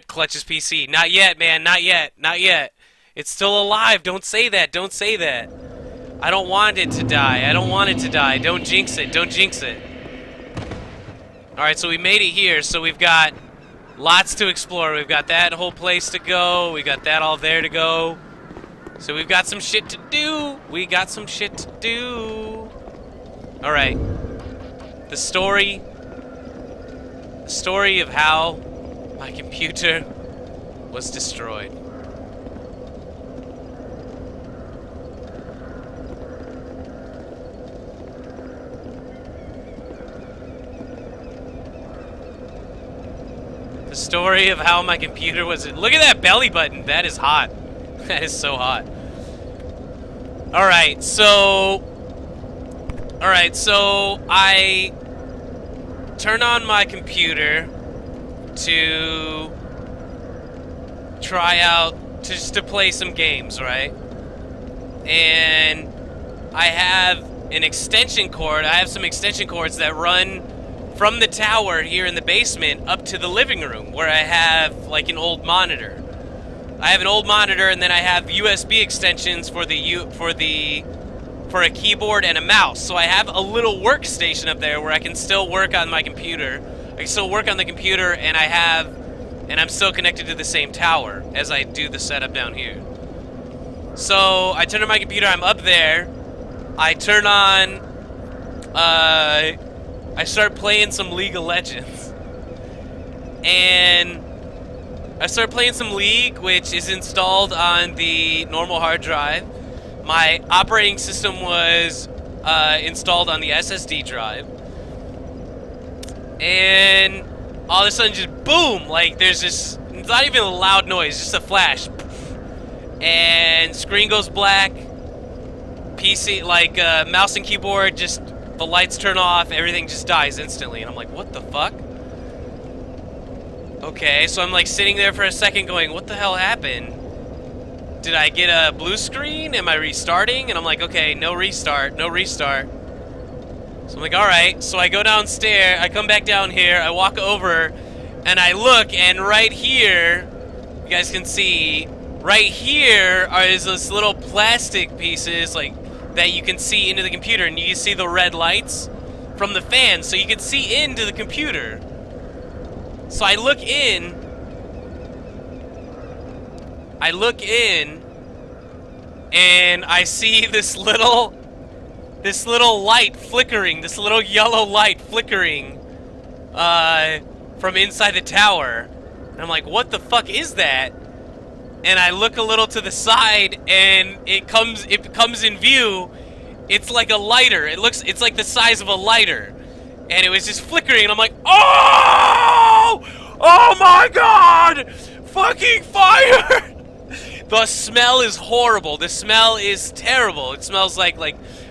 Clutch's PC. Not yet, man. Not yet. Not yet. It's still alive. Don't say that. Don't say that. I don't want it to die. I don't want it to die. Don't jinx it. Don't jinx it. Alright, so we made it here. So we've got lots to explore. We've got that whole place to go. We got that all there to go. So we've got some shit to do. We got some shit to do. Alright. The story of how my computer was destroyed. The story of how my computer was... Look at that belly button. That is hot. That is so hot. Alright, so I turn on my computer to try out, just to play some games, right? And I have an extension cord. I have some extension cords that run from the tower here in the basement up to the living room, where I have like an old monitor. I have an old monitor, and then I have USB extensions for a keyboard and a mouse. So I have a little workstation up there where I can still work on my computer. I can still work on the computer, and I'm still connected to the same tower as I do the setup down here. So I turn on my computer, I'm up there. I turn on, I start playing some League of Legends. And I start playing some League, which is installed on the normal hard drive. My operating system was installed on the SSD drive. And all of a sudden, just boom! Like, there's this, it's not even a loud noise, just a flash. And screen goes black. PC, like, mouse and keyboard, just, the lights turn off, everything just dies instantly. And I'm like, what the fuck? Okay, so I'm like sitting there for a second going, what the hell happened? Did I get a blue screen? Am I restarting? And I'm like, okay, no restart, no restart. So I'm like, alright. So I go downstairs, I come back down here, I walk over, and I look, and right here, you guys can see, right here is those little plastic pieces, like, that you can see into the computer, and you can see the red lights from the fan, so you can see into the computer. So I look in, and I see this little light flickering, this little yellow light flickering from inside the tower. And I'm like, what the fuck is that? And I look a little to the side, and it comes in view. It's like a lighter. It's like the size of a lighter. And it was just flickering, and I'm like, oh! Oh my god! Fucking fire! The smell is horrible. The smell is terrible. It smells like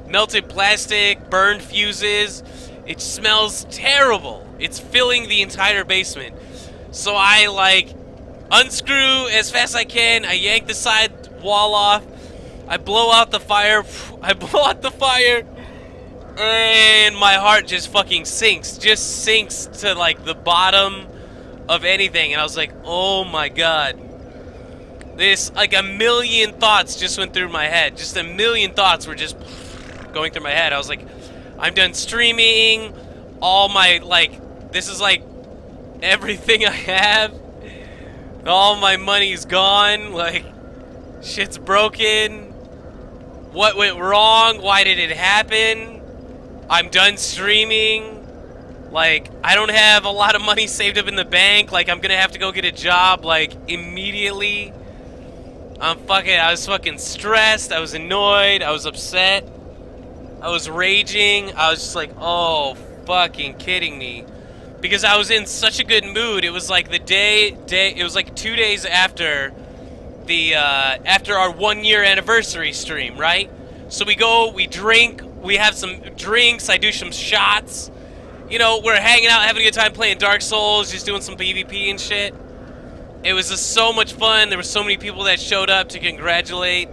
melted plastic, burned fuses. It smells terrible. It's filling the entire basement. So I, like, unscrew as fast as I can. I yank the side wall off. I blow out the fire. I blow out the fire. And my heart just fucking sinks. Just sinks to, like, the bottom of anything. And I was like, oh my god. This, like, a million thoughts just went through my head. Just a million thoughts were just going through my head. I was like, I'm done streaming. All my, like, this is, like, everything I have. All my money's gone. Like, shit's broken. What went wrong? Why did it happen? I'm done streaming. Like, I don't have a lot of money saved up in the bank. Like, I'm gonna have to go get a job, like, immediately. I was fucking stressed. I was annoyed. I was upset. I was raging. I was just like, oh, fucking kidding me. Because I was in such a good mood. It was like it was like 2 days after after our 1 year anniversary stream, right? So we go, we drink, we have some drinks, I do some shots. You know, we're hanging out, having a good time playing Dark Souls, just doing some PvP and shit. It was just so much fun. There were so many people that showed up to congratulate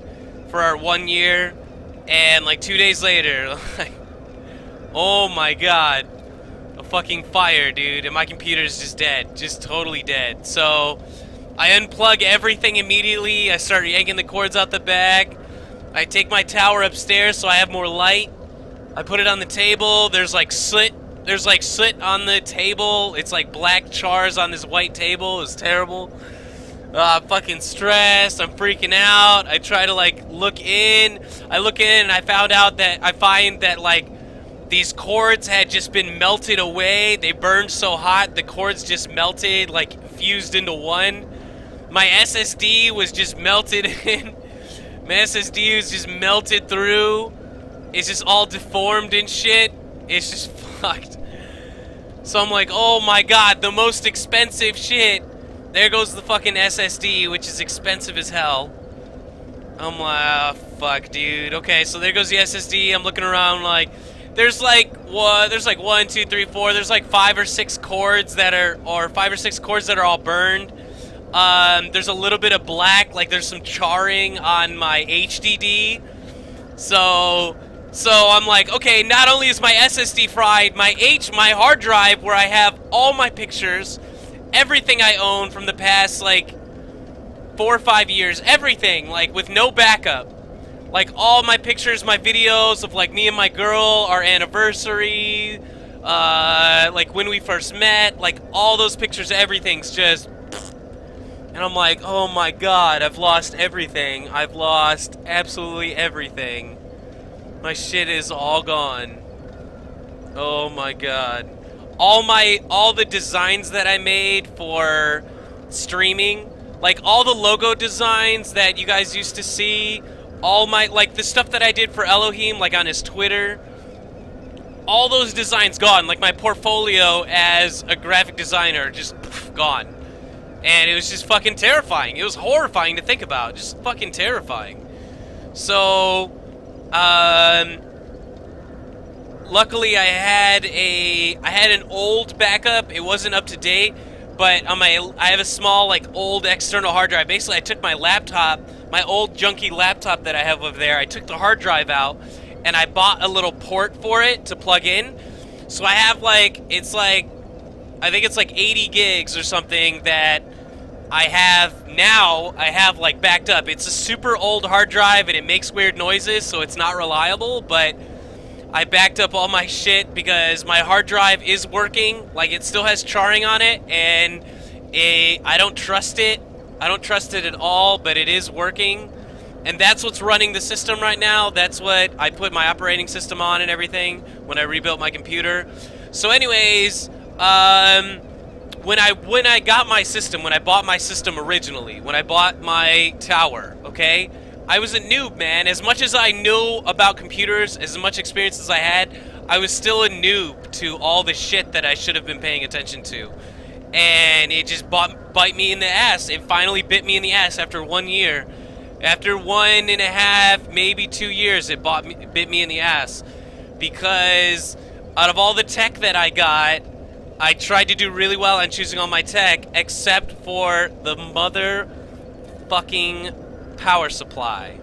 for our 1 year. And like 2 days later, like, oh my god. fucking fire, dude, and my computer's just dead. Just totally dead. So I unplug everything immediately. I start yanking the cords out the back. I take my tower upstairs so I have more light. I put it on the table. There's like soot. There's like soot on the table. It's like black chars on this white table. It's terrible. I'm fucking stressed. I'm freaking out. I try to like look in. I look in and I find that like these cords had just been melted away. They burned so hot, the cords just melted, like fused into one. My SSD was just melted in. My SSD was just melted through. It's just all deformed and shit. It's just fucked. So I'm like, oh my god, the most expensive shit. There goes the fucking SSD, which is expensive as hell. I'm like, oh, fuck, dude. Okay, so there goes the SSD. I'm looking around like, there's like 1, 2, 3, 4. There's like 5 or 6 cords that are, all burned. There's a little bit of black, like there's some charring on my HDD. So I'm like, okay, not only is my SSD fried, my hard drive where I have all my pictures, everything I own from the past, like, 4 or 5 years, everything, like, with no backup. Like, all my pictures, my videos of, like, me and my girl, our anniversary, like, when we first met, like, all those pictures, everything's just... And I'm like, oh my god, I've lost everything. I've lost absolutely everything. My shit is all gone. Oh my god. All the designs that I made for streaming, like all the logo designs that you guys used to see, all my, like the stuff that I did for Elohim, like on his Twitter, all those designs gone. Like my portfolio as a graphic designer, just gone. And it was just fucking terrifying. It was horrifying to think about, just fucking terrifying. So, luckily I had an old backup. It wasn't up to date, but I have a small, like, old external hard drive. Basically, I took my laptop, my old junky laptop that I have over there, I took the hard drive out, and I bought a little port for it to plug in. So I have, like, I think it's like 80 gigs or something that I have like backed up. It's a super old hard drive and it makes weird noises, so it's not reliable, but I backed up all my shit because my hard drive is working. Like, it still has charring on it, and I don't trust it. I don't trust it at all, but it is working. And that's what's running the system right now. That's what I put my operating system on and everything when I rebuilt my computer. So anyways, when I got my system, when I bought my system originally, when I bought my tower, okay, I was a noob, man. As much as I knew about computers, as much experience as I had, I was still a noob to all the shit that I should have been paying attention to. And it just bite me in the ass. It finally bit me in the ass after 1 year. After 1.5, maybe 2 years, it bit me in the ass. Because out of all the tech that I got, I tried to do really well on choosing all my tech, except for the motherfucking power supply.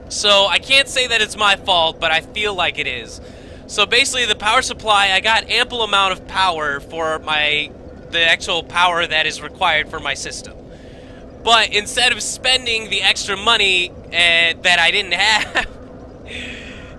So I can't say that it's my fault, but I feel like it is. So basically, the power supply, I got ample amount of power for the actual power that is required for my system. But instead of spending the extra money that I didn't have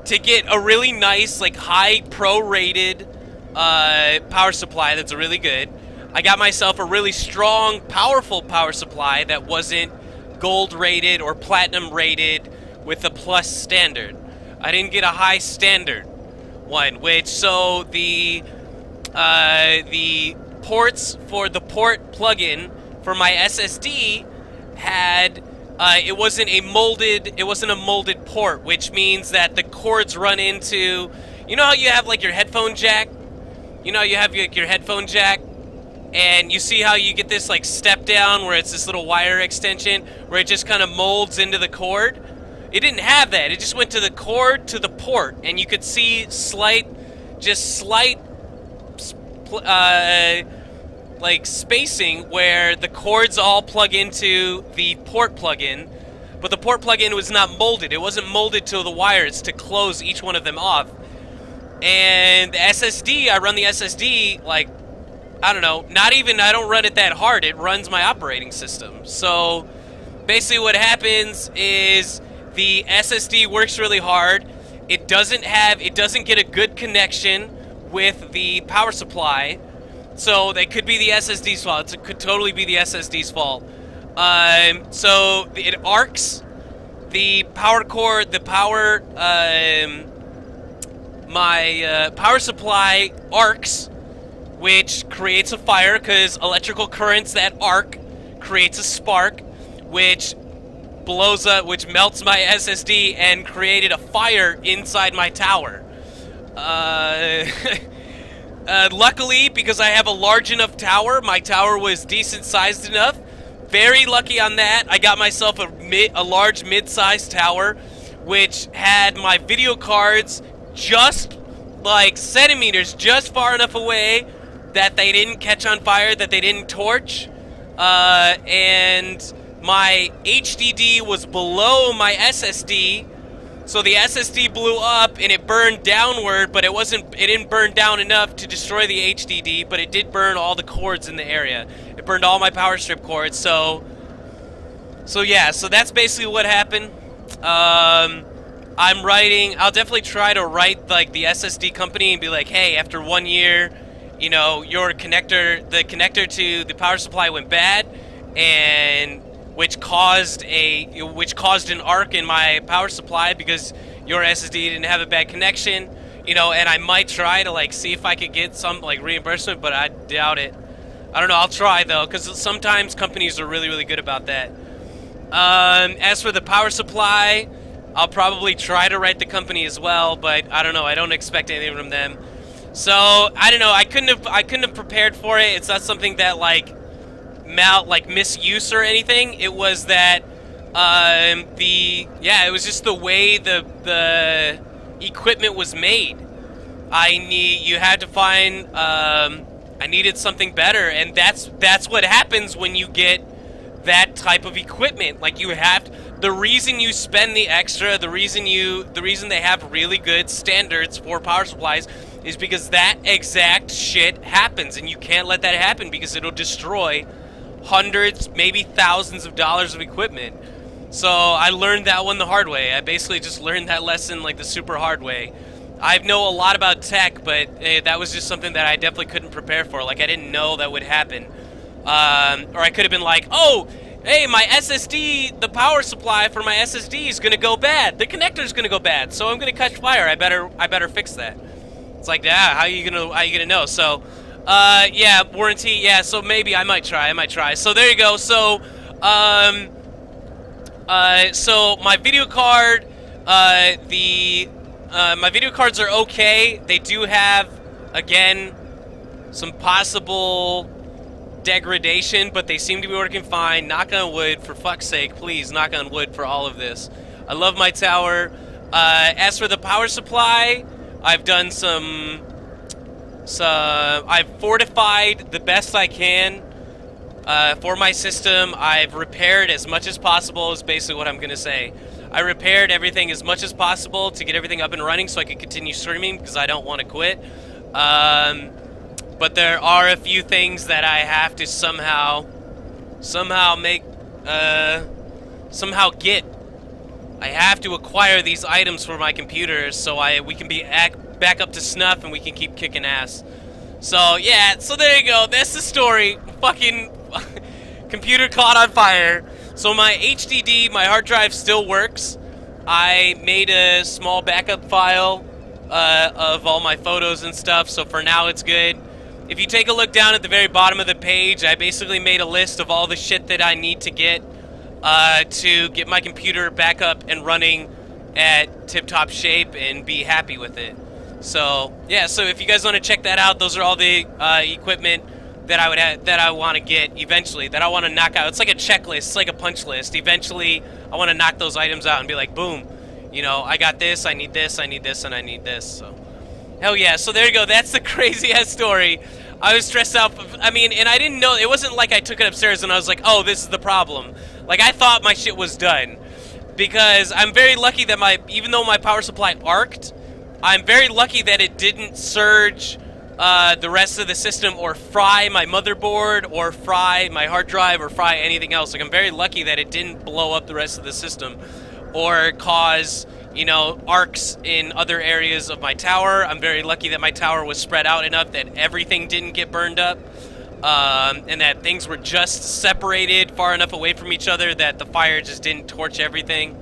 to get a really nice, like, high pro-rated power supply that's really good, I got myself a really strong, powerful power supply that wasn't gold rated or platinum rated with a plus standard. I didn't get a high standard one, which, so the ports for the port plugin for my SSD had it wasn't a molded port, which means that the cords run into, you know how you have like your headphone jack? You know, you have your headphone jack, and you see how you get this like step down where it's this little wire extension where it just kind of molds into the cord? It didn't have that. It just went to the cord to the port, and you could see slight like spacing where the cords all plug into the port plugin, but the port plugin was not molded. It wasn't molded to the wires to close each one of them off. And the SSD, I run the SSD like, I don't know, I don't run it that hard. It runs my operating system. So basically what happens is the SSD works really hard. It doesn't get a good connection with the power supply. So that could be the SSD's fault. It could totally be the SSD's fault. So it arcs the power cord, my power supply arcs, which creates a fire because electrical currents that arc creates a spark, which blows up, which melts my SSD and created a fire inside my tower. Luckily, because I have a large enough tower, my tower was decent sized enough. Very lucky on that. I got myself a large mid-sized tower, which had my video cards just like centimeters, just far enough away that they didn't catch on fire, that they didn't torch, and my HDD was below my SSD, so the SSD blew up and it burned downward, but it didn't burn down enough to destroy the HDD, but it did burn all the cords in the area. It burned all my power strip cords, so yeah, so that's basically what happened. I'll definitely try to write like the SSD company and be like, hey, after 1 year, you know, the connector to the power supply went bad, and which caused an arc in my power supply because your SSD didn't have a bad connection, you know, and I might try to like see if I could get some like reimbursement, but I doubt it. I don't know, I'll try though, because sometimes companies are really, really good about that. As for the power supply, I'll probably try to write the company as well, but I don't know, I don't expect anything from them. So, I don't know, I couldn't have prepared for it. It's not something that like misuse or anything. It was that it was just the way the equipment was made. You had to find I needed something better, and that's what happens when you get that type of equipment. Like the reason you spend the extra, the reason they have really good standards for power supplies is because that exact shit happens, and you can't let that happen because it'll destroy hundreds, maybe thousands of dollars of equipment. So I learned that one the hard way. I basically just learned that lesson like the super hard way. I know a lot about tech, but that was just something that I definitely couldn't prepare for. Like, I didn't know that would happen. Or I could have been like, oh, hey, my SSD, the power supply for my SSD is gonna go bad. The connector's gonna go bad, so I'm gonna catch fire. I better fix that. It's like, yeah, how you gonna know? So, yeah, warranty, yeah, so maybe I might try. So there you go. So, so my video card, my video cards are okay. They do have, again, some possible degradation, but they seem to be working fine. Knock on wood, for fuck's sake, please, knock on wood for all of this. I love my tower. As for the power supply, I've done I've fortified the best I can for my system. I've repaired as much as possible is basically what I'm going to say. I repaired everything as much as possible to get everything up and running so I could continue streaming because I don't want to quit. But there are a few things that I have to somehow get. I have to acquire these items for my computer so we can be back up to snuff and we can keep kicking ass. So yeah, so there you go. That's the story. Fucking computer caught on fire. So my HDD, my hard drive still works. I made a small backup file of all my photos and stuff, so for now it's good. If you take a look down at the very bottom of the page, I basically made a list of all the shit that I need to get my computer back up and running at tip-top shape and be happy with it. So yeah, so if you guys want to check that out, those are all the equipment that I want to get eventually, that I want to knock out. It's like a checklist, it's like a punch list. Eventually, I want to knock those items out and be like, boom, you know, I got this, I need this, I need this, and I need this. So hell yeah. So there you go. That's the crazy ass story. I was stressed out. I mean, and I didn't know. It wasn't like I took it upstairs and I was like, oh, this is the problem. Like, I thought my shit was done. Because I'm very lucky that even though my power supply arced, I'm very lucky that it didn't surge the rest of the system or fry my motherboard or fry my hard drive or fry anything else. Like, I'm very lucky that it didn't blow up the rest of the system or cause, you know, arcs in other areas of my tower. I'm very lucky that my tower was spread out enough that everything didn't get burned up. And that things were just separated far enough away from each other that the fire just didn't torch everything.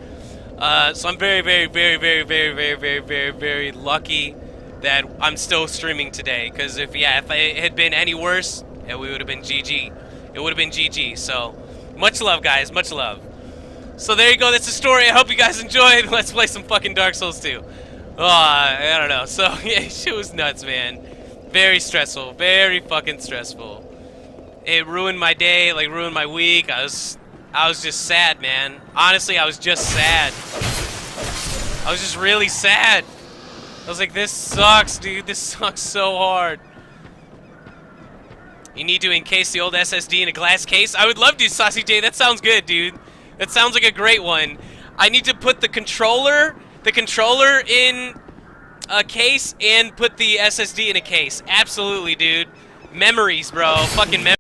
So I'm very, very, very, very, very, very, very, very, very lucky that I'm still streaming today. Because if it had been any worse, we would have been GG. It would have been GG. So much love, guys. Much love. So there you go. That's the story. I hope you guys enjoyed. Let's play some fucking Dark Souls 2. I don't know. So yeah, shit was nuts, man. Very stressful. Very fucking stressful. It ruined my day. Like, ruined my week. I was just sad, man. Honestly, I was just sad. I was just really sad. I was like, this sucks, dude. This sucks so hard. You need to encase the old SSD in a glass case? I would love to, Saucy J. That sounds good, dude. That sounds like a great one. I need to put the controller in a case and put the SSD in a case. Absolutely, dude. Memories, bro. Fucking memories.